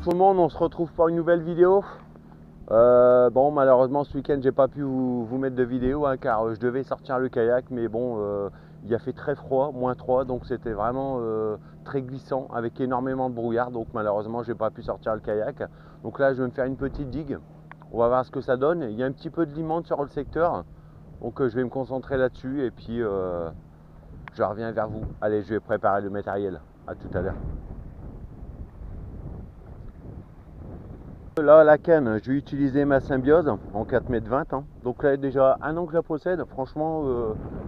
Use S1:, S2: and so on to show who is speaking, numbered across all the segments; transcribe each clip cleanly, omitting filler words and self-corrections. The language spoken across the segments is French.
S1: tout le monde, on se retrouve pour une nouvelle vidéo. Bon, malheureusement ce week-end j'ai pas pu vous mettre de vidéo car je devais sortir le kayak, mais bon, il a fait très froid, -3, donc c'était vraiment très glissant avec énormément de brouillard, donc malheureusement j'ai pas pu sortir le kayak. Donc là je vais me faire une petite digue, on va voir ce que ça donne. Il y a un petit peu de limande sur le secteur, donc je vais me concentrer là-dessus et puis je reviens vers vous. Allez, je vais préparer le matériel, à tout à l'heure. Là, la canne, je vais utiliser ma Symbiose en 4,20 m. Donc là, déjà 1 an que je la possède. Franchement,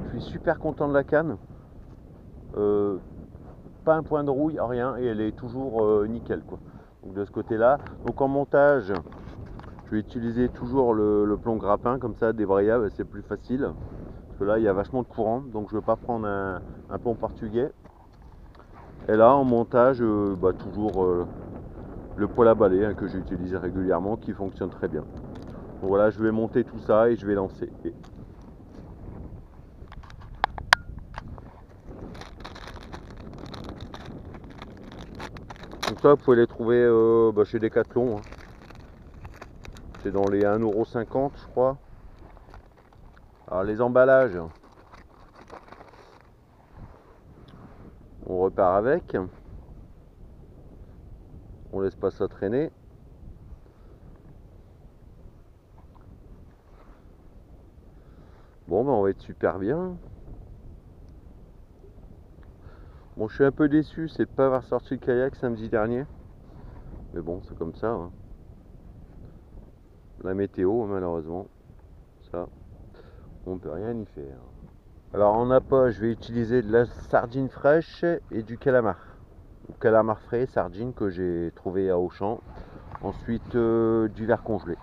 S1: je suis super content de la canne. Pas un point de rouille, rien, et elle est toujours nickel, quoi. Donc de ce côté-là. Donc en montage, je vais utiliser toujours le plomb grappin, comme ça, débrayable, c'est plus facile. Parce que là, il y a vachement de courant, donc je ne vais pas prendre un plomb portugais. Et là, en montage, toujours le poêle à balai, hein, que j'utilise régulièrement, qui fonctionne très bien. Donc voilà, je vais monter tout ça et je vais lancer. Donc ça, vous pouvez les trouver chez Decathlon, hein. C'est dans les 1,50 €, je crois. Alors les emballages, on repart avec. On laisse pas ça traîner. Bon, on va être super bien. Bon, je suis un peu déçu, c'est de pas avoir sorti le kayak samedi dernier. Mais bon, c'est comme ça, hein. La météo, malheureusement, ça, on peut rien y faire. Alors en appât, je vais utiliser de la sardine fraîche et du calamar. Calamar frais, sardine que j'ai trouvé à Auchan. Ensuite, du verre congelé.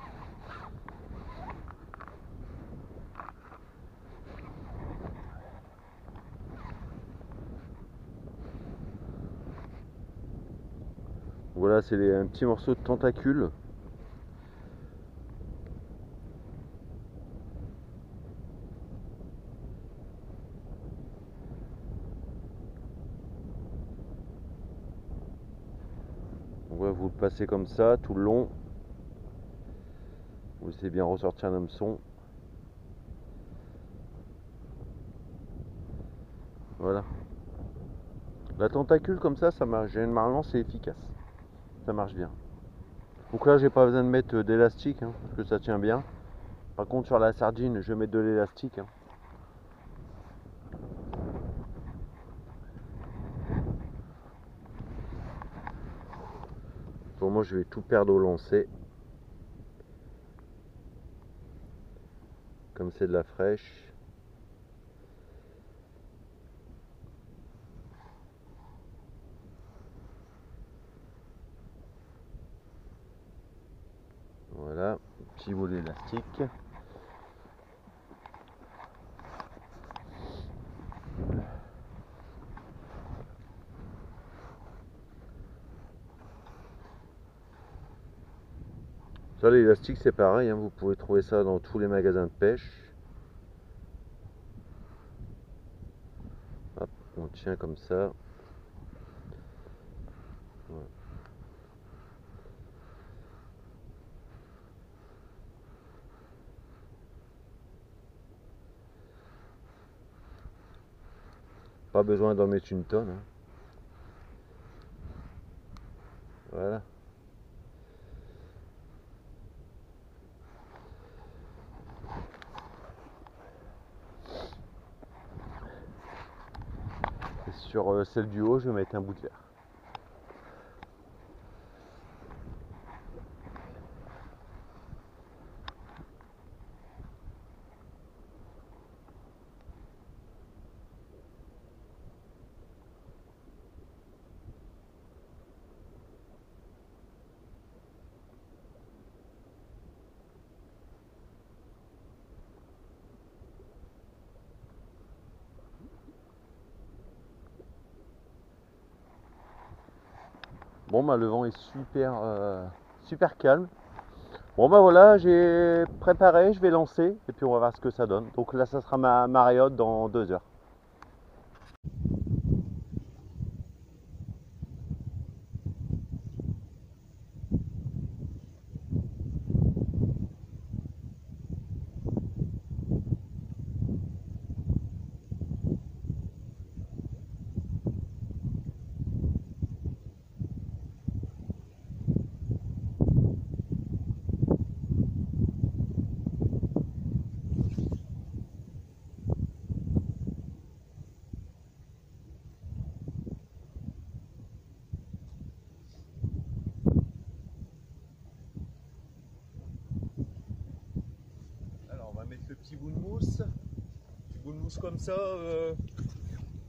S1: Voilà, c'est un petit morceau de tentacule. On va vous le passer comme ça tout le long. Vous laissez bien ressortir l'hameçon. Voilà. La tentacule comme ça marche. Généralement, c'est efficace. Ça marche bien. Donc là, j'ai pas besoin de mettre d'élastique, hein, parce que ça tient bien. Par contre, sur la sardine, je vais mettre de l'élastique, hein. Pour moi, je vais tout perdre au lancer. Comme c'est de la fraîche. Voilà, petit bout d'élastique. Ça, l'élastique, c'est pareil, hein, vous pouvez trouver ça dans tous les magasins de pêche. Hop, on tient comme ça. Voilà. Pas besoin d'en mettre une tonne, hein. Voilà. Et sur celle du haut, je vais mettre un bout de verre. Bon, bah le vent est super calme. Bon, bah voilà, j'ai préparé, je vais lancer et puis on va voir ce que ça donne. Donc là, ça sera ma mariotte dans 2 heures. le petit bout de mousse. Petit bout de mousse comme ça,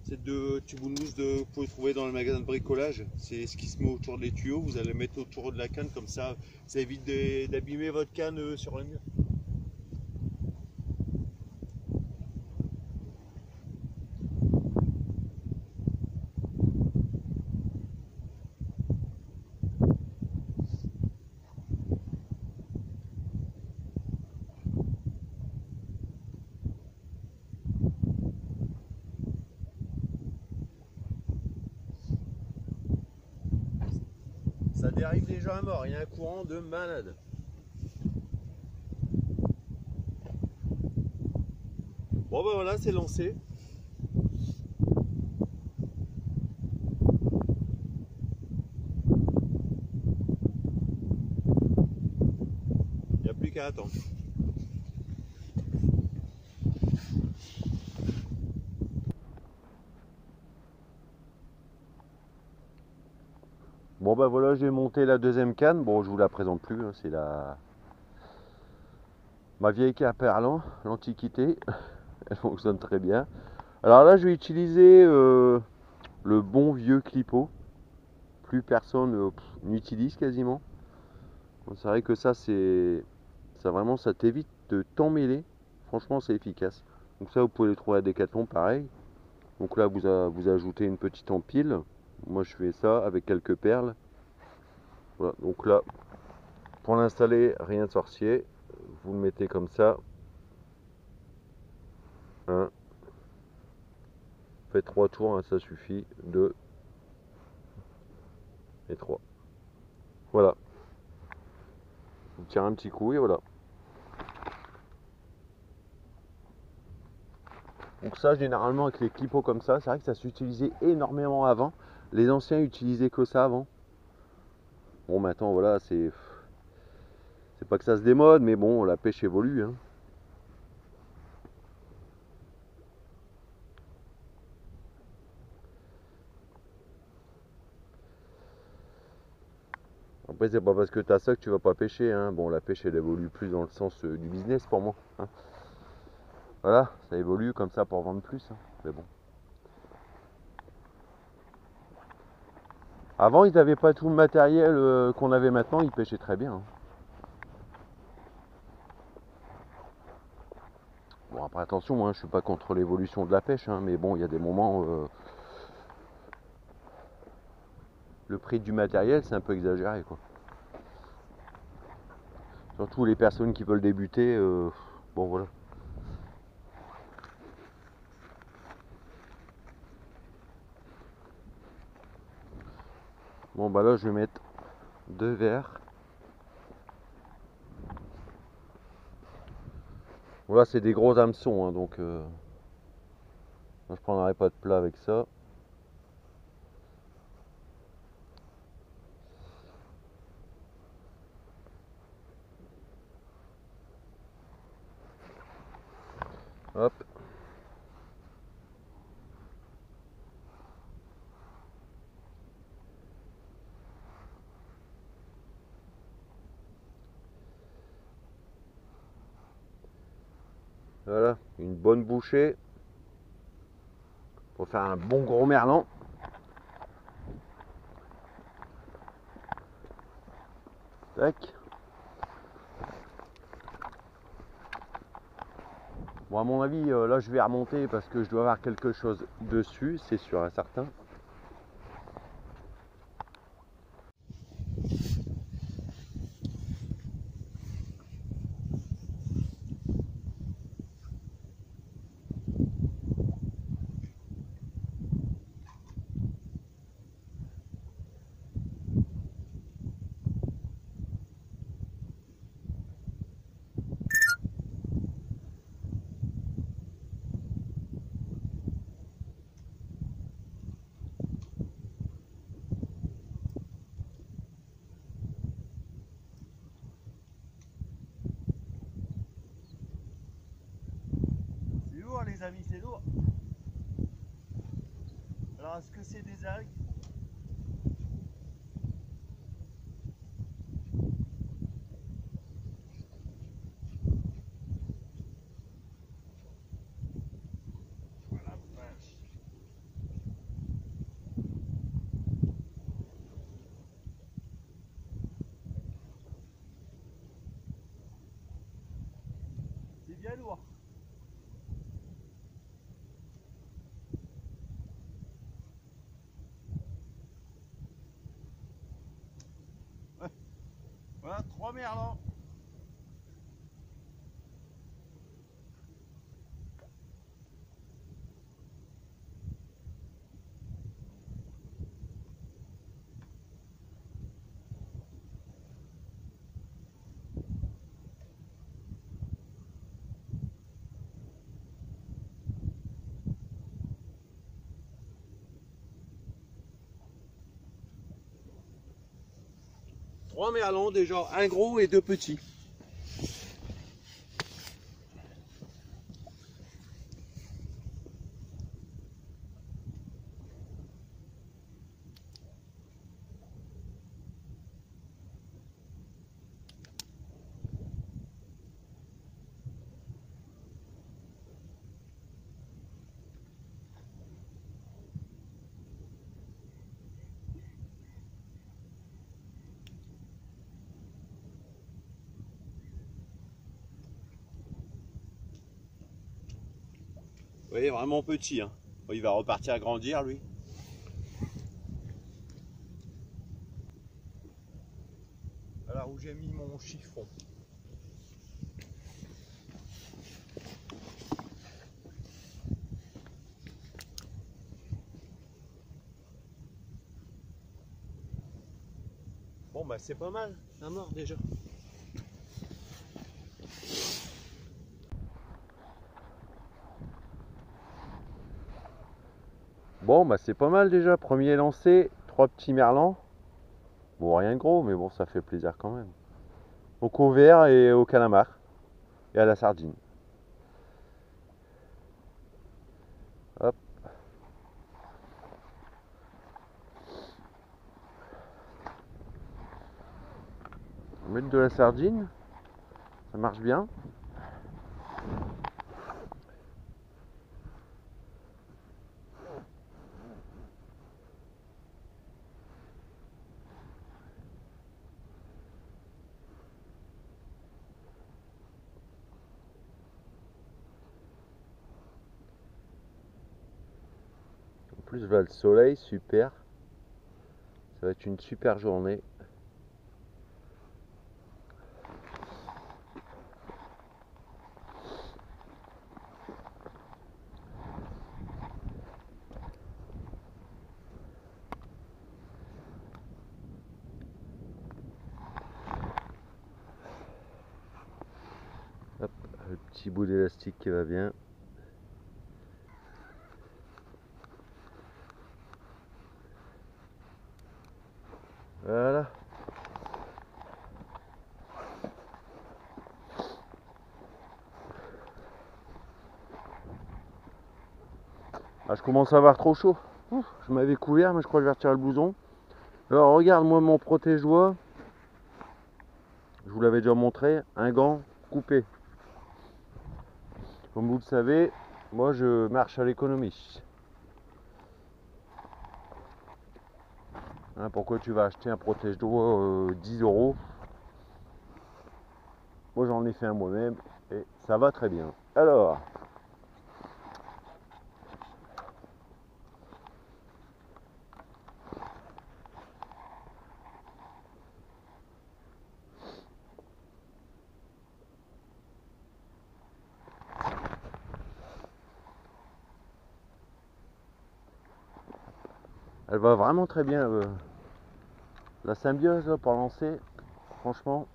S1: c'est de petit bout de mousse que vous pouvez trouver dans le magasin de bricolage. C'est ce qui se met autour des tuyaux. Vous allez le mettre autour de la canne, comme ça évite d'abîmer votre canne sur le mur. Ça dérive déjà à mort, il y a un courant de malade. Bon ben voilà, c'est lancé. Il n'y a plus qu'à attendre. Bon ben voilà, j'ai monté la deuxième canne. Bon, je vous la présente plus, hein, c'est ma vieille Caperlan, l'Antiquité. Elle fonctionne très bien. Alors là, je vais utiliser le bon vieux clipot. Plus personne n'utilise quasiment. C'est vrai que ça vraiment, ça t'évite de t'emmêler. Franchement, c'est efficace. Donc ça, vous pouvez le trouver à Decathlon, pareil. Donc là, vous ajoutez une petite empile. Moi, je fais ça avec quelques perles. Voilà. Donc là, pour l'installer, rien de sorcier. Vous le mettez comme ça. 1. Faites 3 tours, hein, ça suffit. 2 et 3. Voilà. Vous tirez un petit coup et voilà. Donc ça, généralement, avec les clipots comme ça, c'est vrai que ça s'utilisait énormément avant. Les anciens utilisaient que ça avant. Bon, maintenant, voilà, c'est pas que ça se démode, mais bon, la pêche évolue, hein. Après, c'est pas parce que tu as ça que tu vas pas pêcher, hein. Bon, la pêche, elle évolue plus dans le sens du business pour moi, hein. Voilà, ça évolue comme ça pour vendre plus, hein. Mais bon. Avant, ils n'avaient pas tout le matériel qu'on avait maintenant, ils pêchaient très bien, hein. Bon, après, attention, hein, je suis pas contre l'évolution de la pêche, hein, mais bon, il y a des moments, le prix du matériel, c'est un peu exagéré, quoi. Surtout les personnes qui veulent débuter, bon, voilà. Bon, bah là, je vais mettre 2 verres. Voilà, c'est des gros hameçons, hein, donc je prendrai pas de plat avec ça. Hop. Voilà, une bonne bouchée pour faire un bon gros merlan. Tac. Bon, à mon avis, là je vais remonter parce que je dois avoir quelque chose dessus, c'est sûr et certain. C'est lourd les amis, c'est lourd. Alors est-ce que c'est des algues? bien lourd. Ouais. Voilà, 3 merlans. Trois merlans déjà, un gros et deux petits. Vous voyez, vraiment petit. Hein. Bon, il va repartir à grandir, lui. Voilà où j'ai mis mon chiffon. Bon, bah c'est pas mal, un mort déjà. Bon, bah c'est pas mal déjà. Premier lancé, 3 petits merlans. Bon, rien de gros, mais bon, ça fait plaisir quand même. Au couvert et au calamar. Et à la sardine. Hop. On va mettre de la sardine. Ça marche bien. En plus, là, le soleil, super. Ça va être une super journée. Hop, le petit bout d'élastique qui va bien. Voilà. Ah, je commence à avoir trop chaud. Ouf, je m'avais couvert, mais je crois que je vais retirer le blouson. Alors regarde, moi mon protège-doigts, je vous l'avais déjà montré, un gant coupé. Comme vous le savez, moi je marche à l'économie. Hein, pourquoi tu vas acheter un protège-doigts 10 €? Moi j'en ai fait un moi-même et ça va très bien. Alors, elle va vraiment très bien. La symbiose là, pour lancer, franchement.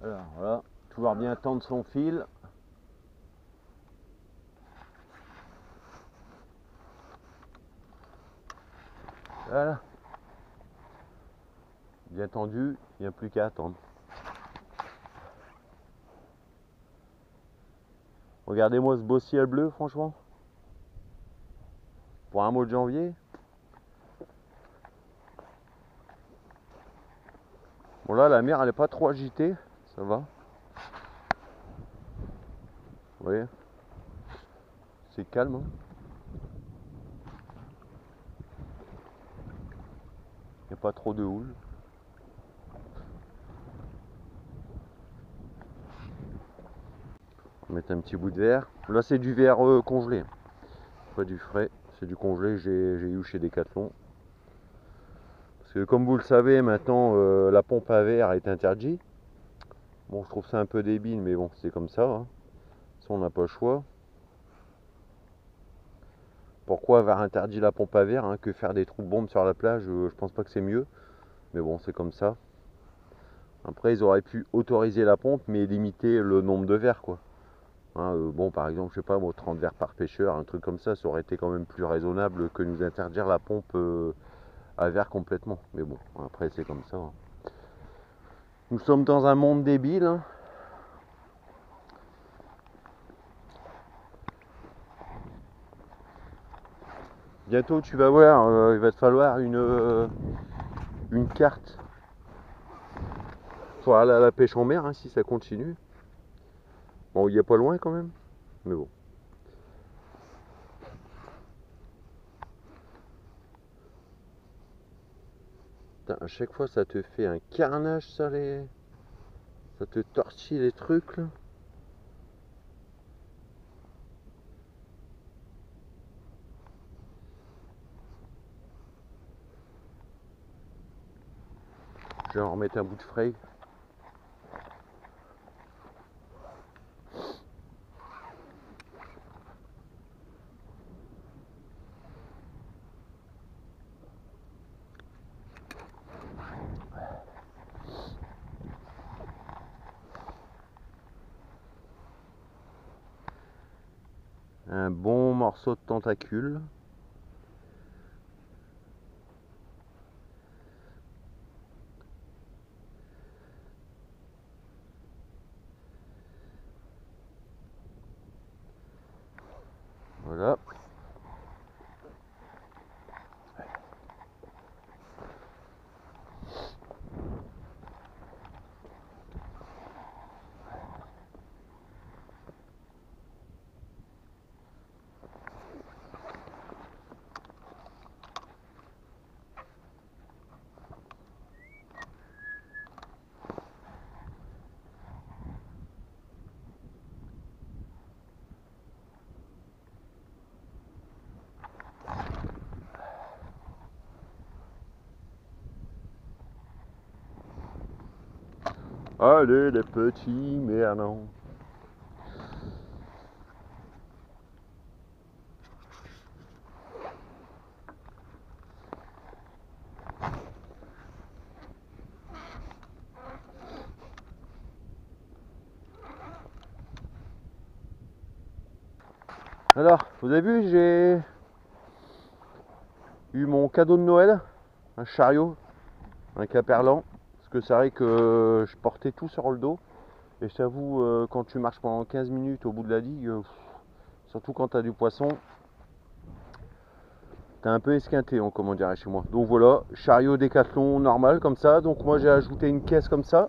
S1: Alors voilà, pouvoir bien tendre son fil. Voilà. Bien tendu, il n'y a plus qu'à attendre. Regardez-moi ce beau ciel bleu, franchement. Pour un mois de janvier. Bon là, la mer, elle n'est pas trop agitée. Ça va. voyez, c'est calme, hein. Il n'y a pas trop de houle. On va mettre un petit bout de verre. Là c'est du verre congelé, pas du frais, c'est du congelé, j'ai eu chez Decathlon. Parce que comme vous le savez maintenant, la pompe à verre est interdite. Bon, je trouve ça un peu débile, mais bon, c'est comme ça, hein. Ça, on n'a pas le choix. Pourquoi avoir interdit la pompe à verre, hein, que faire des trous de bombe sur la plage, je pense pas que c'est mieux. Mais bon, c'est comme ça. Après, ils auraient pu autoriser la pompe, mais limiter le nombre de verres, quoi. Hein, bon, par exemple, je sais pas, moi, 30 verres par pêcheur, un truc comme ça aurait été quand même plus raisonnable que nous interdire la pompe à verre complètement. Mais bon, après, c'est comme ça, hein. Nous sommes dans un monde débile, hein. Bientôt, tu vas voir, il va te falloir une carte pour aller à la pêche en mer, hein, si ça continue. Bon, il n'y a pas loin quand même, mais bon. Putain, à chaque fois, ça te fait un carnage, ça, ça te tortille les trucs, là. Je vais en remettre un bout de frais. Un bon morceau de tentacule. Voilà. Allez les petits merdons. Alors, vous avez vu, j'ai eu mon cadeau de Noël, un chariot, un caperlan. Parce que c'est vrai que je portais tout sur le dos. Et je t'avoue, quand tu marches pendant 15 minutes au bout de la digue, surtout quand tu as du poisson, t'es un peu esquinté, hein, comme on dirait chez moi. Donc voilà, chariot Décathlon normal comme ça. Donc moi j'ai ajouté une caisse comme ça.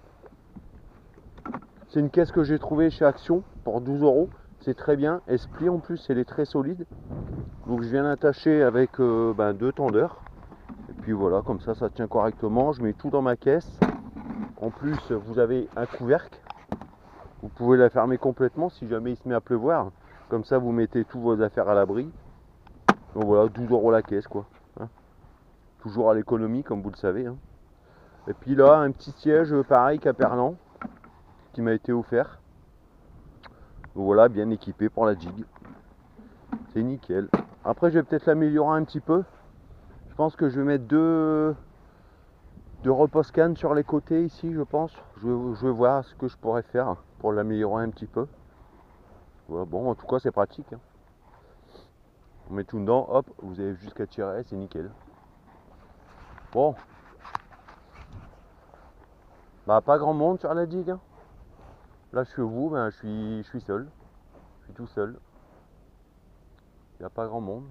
S1: C'est une caisse que j'ai trouvée chez Action pour 12 €. C'est très bien. Elle se plie en plus, elle est très solide. Donc je viens l'attacher avec deux tendeurs. Et puis voilà, comme ça tient correctement. Je mets tout dans ma caisse. En plus, vous avez un couvercle. Vous pouvez la fermer complètement si jamais il se met à pleuvoir. Comme ça, vous mettez toutes vos affaires à l'abri. Donc voilà, 12 € la caisse, quoi. Hein, toujours à l'économie, comme vous le savez, hein. Et puis là, un petit siège pareil qu'Aperlan, qui m'a été offert. Donc voilà, bien équipé pour la jig. C'est nickel. Après, je vais peut-être l'améliorer un petit peu. Je pense que je vais mettre deux repose cannes sur les côtés ici, je pense. Je vais voir ce que je pourrais faire pour l'améliorer un petit peu. Voilà, bon, en tout cas, c'est pratique, hein. On met tout dedans, hop, vous avez juste qu'à tirer, c'est nickel. Bon. Bah, pas grand monde sur la digue, hein. Là, je suis vous, ben, je suis seul. Je suis tout seul. Il n'y a pas grand monde.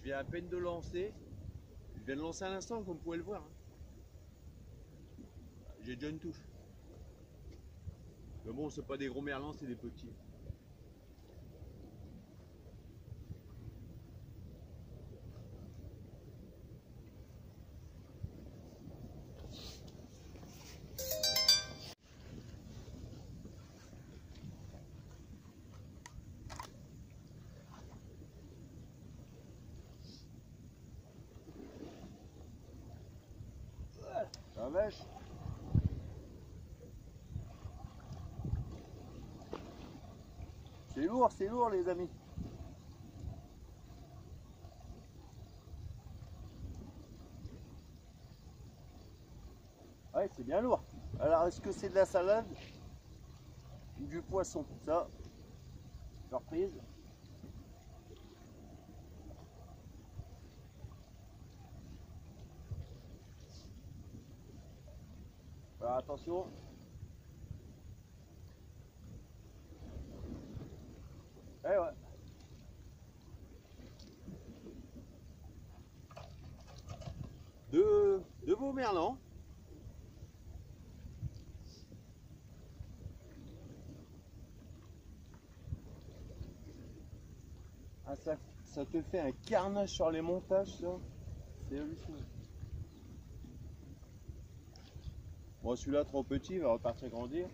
S1: Je viens à peine de lancer. Je viens de lancer à l'instant, comme vous pouvez le voir. J'ai déjà une touche. Mais bon, c'est pas des gros merlans, c'est des petits. La vache. C'est lourd les amis. Ouais, c'est bien lourd. Alors, est-ce que c'est de la salade ou du poisson? Ça, surprise. Alors, attention. Eh ouais. Deux beaux merlans. Ah, ça te fait un carnage sur les montages, ça. C'est hallucinant. Bon, celui-là trop petit, il va repartir grandir.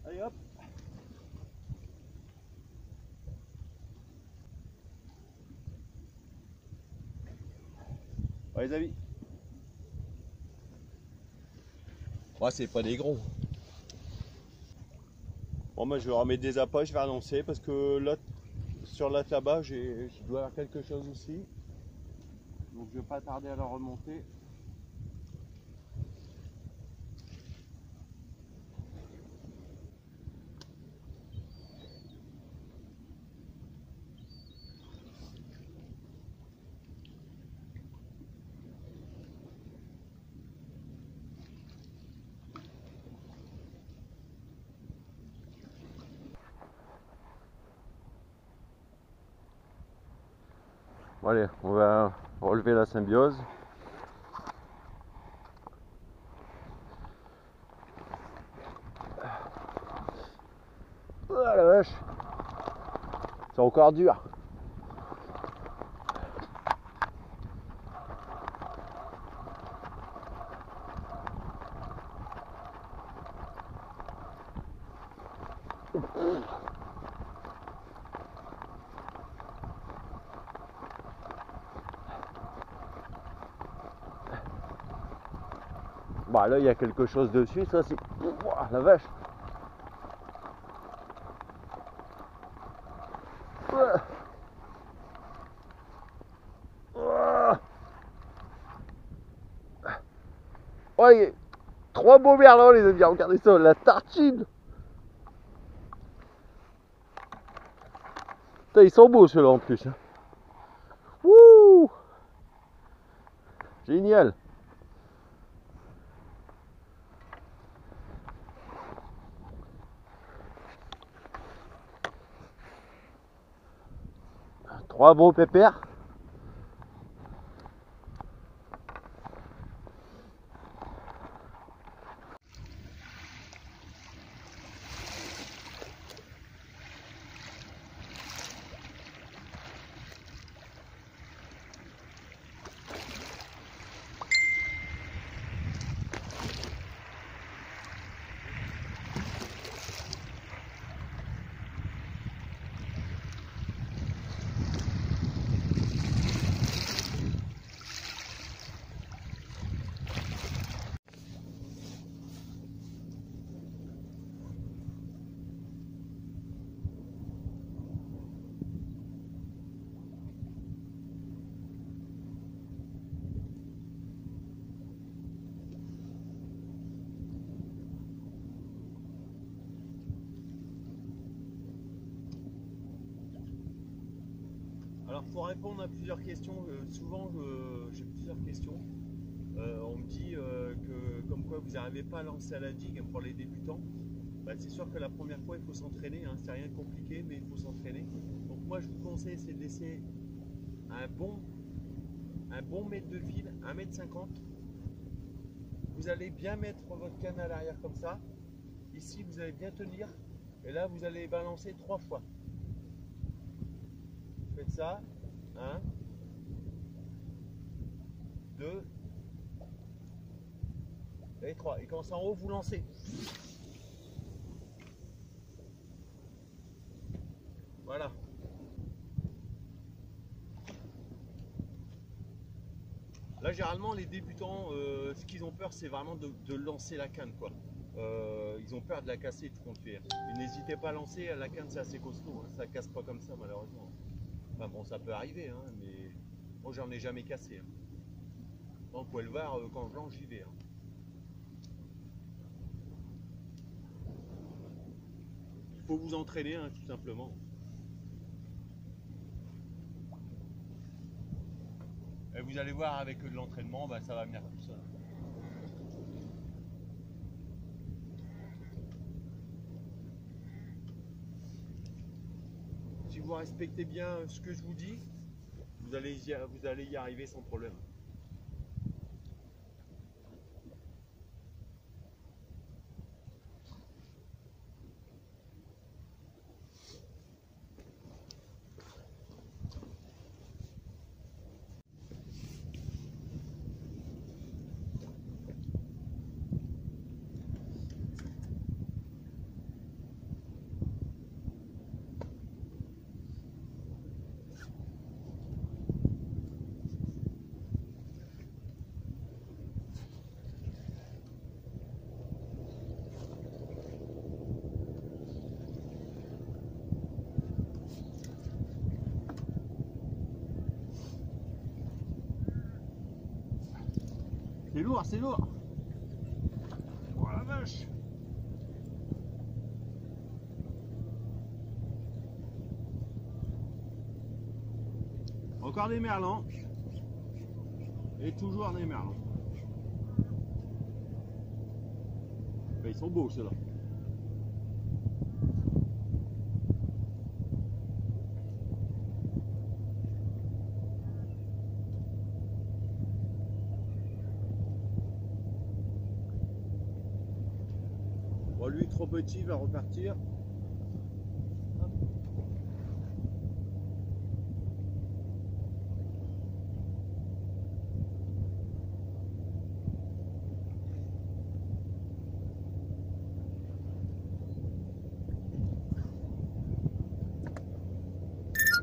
S1: Allez hop. Ouais, les amis. Ouais, c'est pas des gros. Bon, moi je vais remettre des appâts, je vais annoncer parce que là, sur la tabac, je dois avoir quelque chose aussi. Donc je vais pas tarder à la remonter. Bon, allez, on va relever la symbiose. Oh la vache, c'est encore dur. Bah là il y a quelque chose dessus, ça c'est... Ouah, la vache. Ouah. Ouah. Ouais, 3 beaux merlans les amis, regardez ça, la tartine. Putain, ils sont beaux ceux-là en plus. Wouh. Génial. Trois beaux pépères. Alors pour répondre à plusieurs questions, souvent j'ai plusieurs questions. On me dit que comme quoi vous n'arrivez pas à lancer à la digue pour les débutants. Bah, c'est sûr que la première fois il faut s'entraîner, hein, c'est rien de compliqué mais il faut s'entraîner. Donc moi je vous conseille c'est de laisser un bon mètre de fil, 1,50 m. Vous allez bien mettre votre canne à l'arrière comme ça. Ici, vous allez bien tenir. Et là, vous allez balancer 3 fois. Faites ça. 1, 2 et 3. Et quand c'est en haut, vous lancez. Voilà. Là, généralement, les débutants, ce qu'ils ont peur, c'est vraiment de lancer la canne, quoi. Ils ont peur de la casser, tout compte fait. N'hésitez pas à lancer, la canne, c'est assez costaud, hein. Ça casse pas comme ça, malheureusement. Enfin bon, ça peut arriver, hein, mais moi, j'en ai jamais cassé. Hein. Donc, vous pouvez le voir, quand je lance, j'y vais. Hein. Il faut vous entraîner, hein, tout simplement. Et vous allez voir, avec de l'entraînement, bah, ça va venir tout seul. Si vous respectez bien ce que je vous dis, vous allez y arriver sans problème. C'est lourd, c'est lourd. Oh la vache. Encore des merlans. Et toujours des merlans. Ben, ils sont beaux ceux-là. Bon, lui trop petit, va repartir.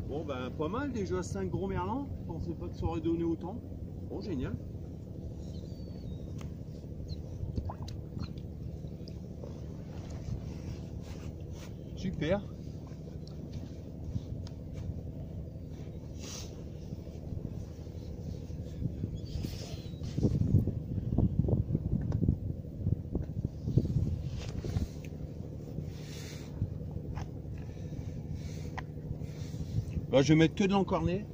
S1: Bon ben pas mal déjà, 5 gros merlans. Je pensais pas que ça aurait donné autant. Bon, génial. Super. Là, je vais mettre que de l'encorné.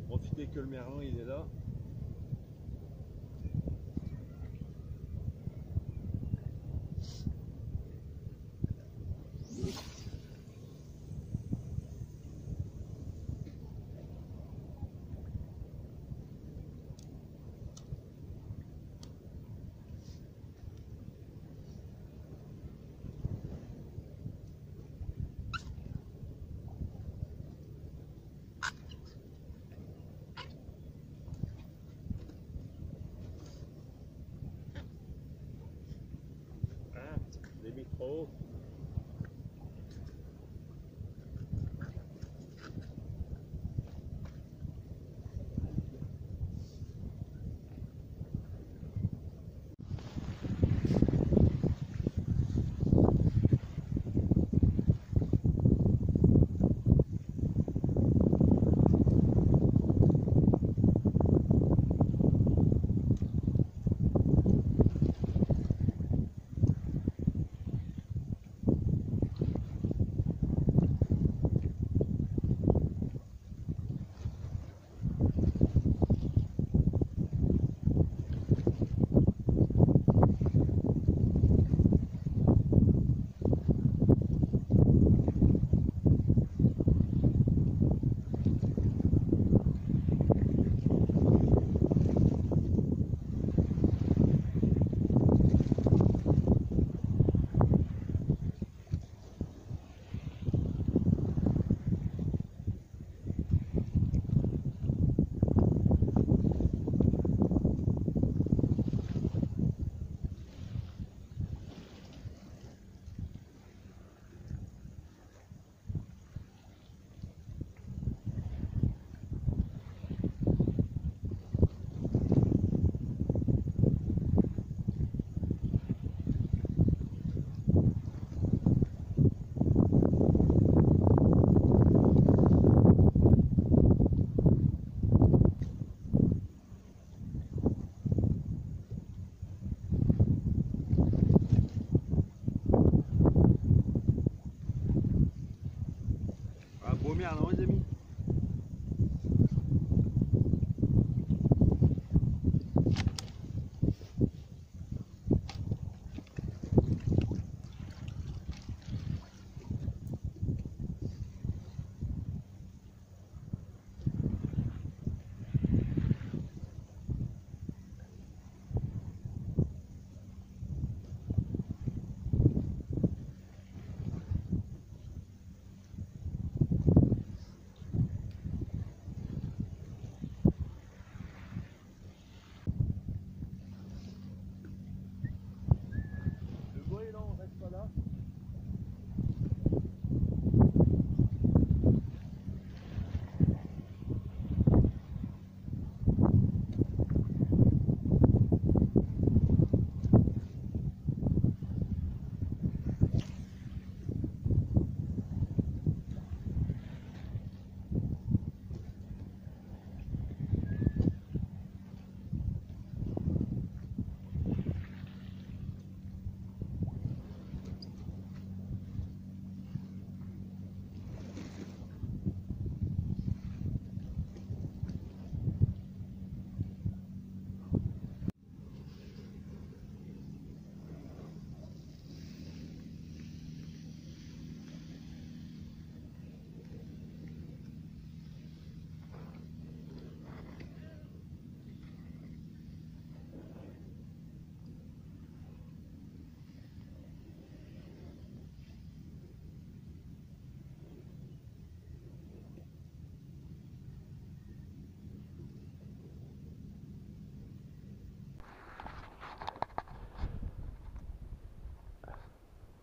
S1: Profitez que le merlan il est là. Les micros.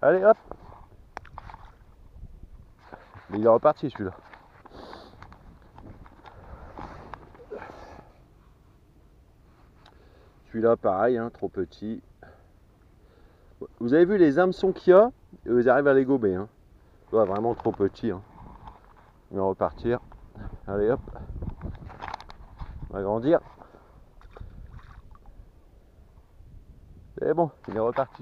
S1: Allez hop. Mais il est reparti celui-là. Celui-là pareil, hein, trop petit. Vous avez vu les hameçons qu'il y a, ils arrivent à les gober. Hein. Ouais, vraiment trop petit. Hein. Il va repartir. Allez hop. On va grandir. C'est bon, il est reparti.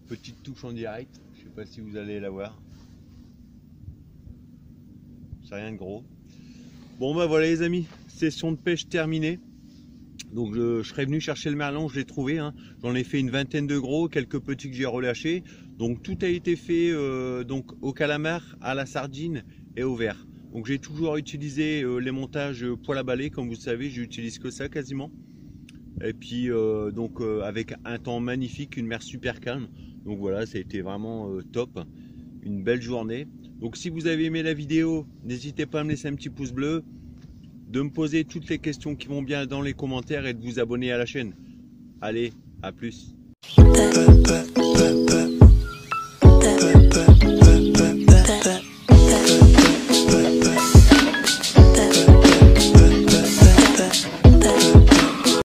S1: Petite touche en direct, je sais pas si vous allez la voir. C'est rien de gros. Bon bah voilà les amis, session de pêche terminée. Donc je serais venu chercher le merlan, je l'ai trouvé. Hein. J'en ai fait une vingtaine de gros, quelques petits que j'ai relâchés. Donc tout a été fait donc au calamar, à la sardine et au verre. Donc j'ai toujours utilisé les montages poêle à balai, comme vous savez, j'utilise que ça quasiment. Et puis avec un temps magnifique, une mer super calme. Donc voilà, ça a été vraiment top, une belle journée. Donc si vous avez aimé la vidéo, n'hésitez pas à me laisser un petit pouce bleu, de me poser toutes les questions qui vont bien dans les commentaires et de vous abonner à la chaîne. Allez, à plus.